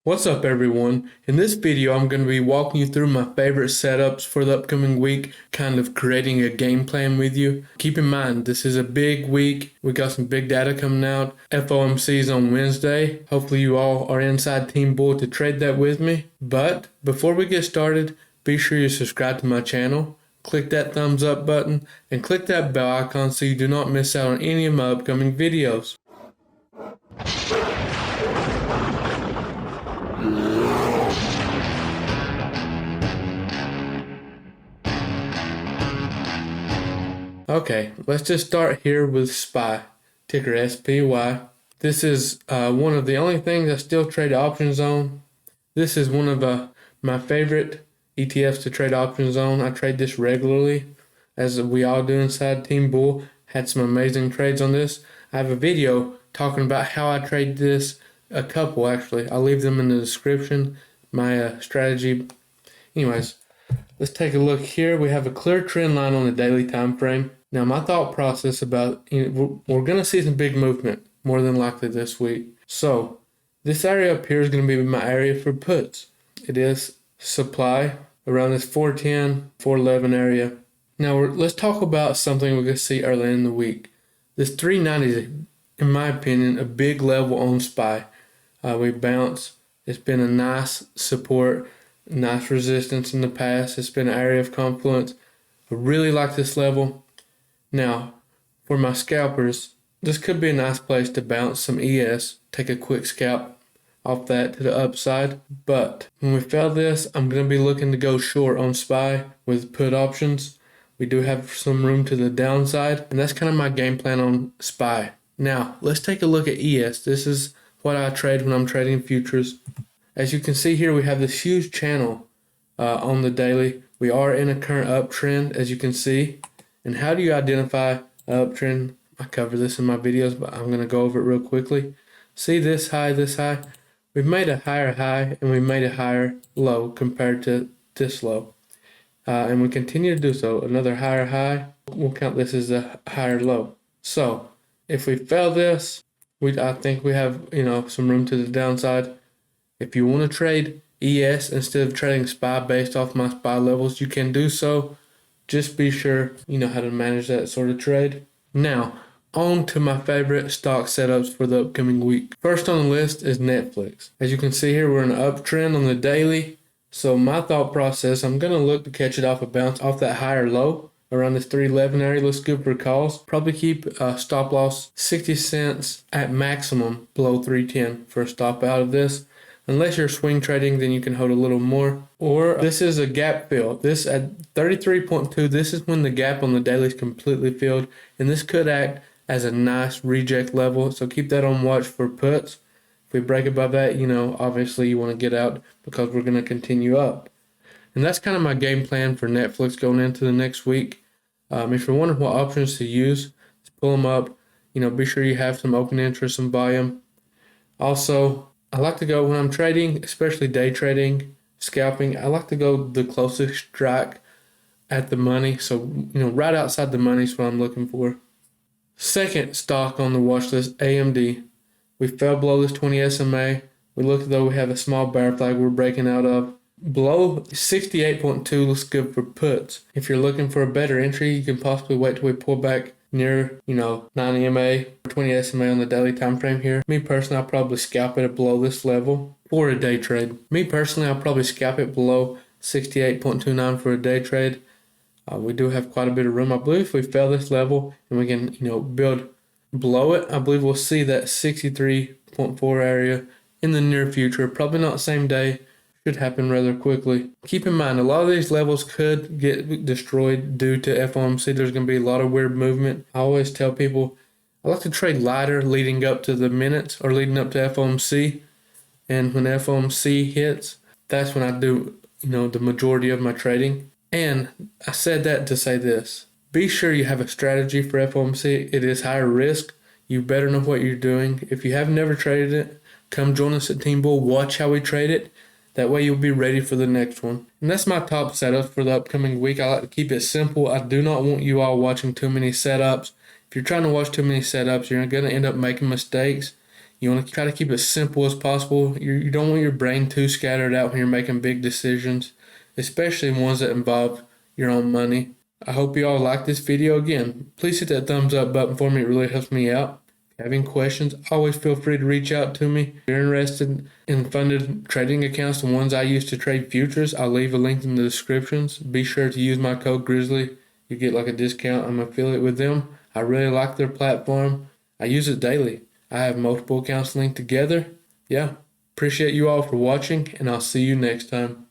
What's up everyone? In this video I'm going to be walking you through my favorite setups for the upcoming week, kind of creating a game plan with you. Keep in mind this is a big week, we got some big data coming out. FOMC is on Wednesday. Hopefully you all are inside Team Bull to trade that with me. But before we get started, be sure you subscribe to my channel, click that thumbs up button, and click that bell icon so you do not miss out on any of my upcoming videos. Okay, let's just start here with SPY, ticker SPY. This is one of the only things I still trade options on. This is one of my favorite ETFs to trade options on. I trade this regularly, as we all do inside Team Bull. Had some amazing trades on this. I have a video talking about how I trade this, a couple actually. I'll leave them in the description, my strategy. Anyways, let's take a look here. We have a clear trend line on the daily time frame. Now, my thought process about, we're going to see some big movement, more than likely this week. So, this area up here is going to be my area for puts. It is supply around this 410, 411 area. Now, let's talk about something we're going to see early in the week. This 390 is, in my opinion, a big level on SPY. We bounce. It's been a nice support, nice resistance in the past. It's been an area of confluence. I really like this level. Now, for my scalpers, this could be a nice place to bounce some ES, take a quick scalp off that to the upside. But when we fail this, I'm going to be looking to go short on SPY with put options. We do have some room to the downside, and that's kind of my game plan on SPY. Now, let's take a look at ES. This is what I trade when I'm trading futures. As you can see here, we have this huge channel on the daily. We are in a current uptrend, as you can see. And how do you identify an uptrend? I cover this in my videos, but I'm going to go over it real quickly. See this high, this high? We've made a higher high and we made a higher low compared to this low. And we continue to do so. Another higher high, we'll count this as a higher low. So if we fail this, I think we have some room to the downside. If you want to trade ES instead of trading SPY based off my SPY levels, you can do so. Just be sure you know how to manage that sort of trade. Now, on to my favorite stock setups for the upcoming week. First on the list is Netflix. As you can see here, we're in an uptrend on the daily. So my thought process, I'm going to look to catch it off a bounce off that higher low around this 311 area. Looks good for calls. Probably keep stop loss 60 cents at maximum below 310 for a stop out of this. Unless you're swing trading, then you can hold a little more. Or this is a gap fill. This at 33.2, this is when the gap on the daily is completely filled. And this could act as a nice reject level. So keep that on watch for puts. If we break above that, obviously you want to get out because we're going to continue up. And that's kind of my game plan for Netflix going into the next week. If you're wondering what options to use, just pull them up. Be sure you have some open interest and volume. Also, I like to go when I'm trading, especially day trading, scalping. I like to go the closest strike at the money. So, right outside the money is what I'm looking for. Second stock on the watch list, AMD. We fell below this 20 SMA. We look as though we have a small bear flag we're breaking out of. Below 68.2 looks good for puts. If you're looking for a better entry, you can possibly wait till we pull back near 9 EMA or 20 SMA on the daily time frame here. Me personally, I'll probably scalp it below this level for a day trade. Me personally, I'll probably scalp it below 68.29 for a day trade. We do have quite a bit of room. I believe if we fail this level and we can build below it, I believe we'll see that 63.4 area in the near future. Probably not same day. Should happen rather quickly. Keep in mind, a lot of these levels could get destroyed due to FOMC. There's going to be a lot of weird movement. I always tell people I like to trade lighter leading up to the minutes or leading up to FOMC. And when FOMC hits, that's when I do, the majority of my trading. And I said that to say this. Be sure you have a strategy for FOMC. It is higher risk. You better know what you're doing. If you have never traded it, come join us at Team Bull. Watch how we trade it. That way you'll be ready for the next one. And that's my top setup for the upcoming week. I like to keep it simple. I do not want you all watching too many setups. If you're trying to watch too many setups, you're going to end up making mistakes. You want to try to keep it simple as possible. You don't want your brain too scattered out when you're making big decisions, especially ones that involve your own money. I hope you all like this video. Again, please hit that thumbs up button for me. It really helps me out. If you have any questions, always feel free to reach out to me. If you're interested in funded trading accounts, the ones I use to trade futures, I'll leave a link in the descriptions. Be sure to use my code Grizzly. You get like a discount. I'm an affiliate with them. I really like their platform. I use it daily. I have multiple accounts linked together. Yeah, appreciate you all for watching, and I'll see you next time.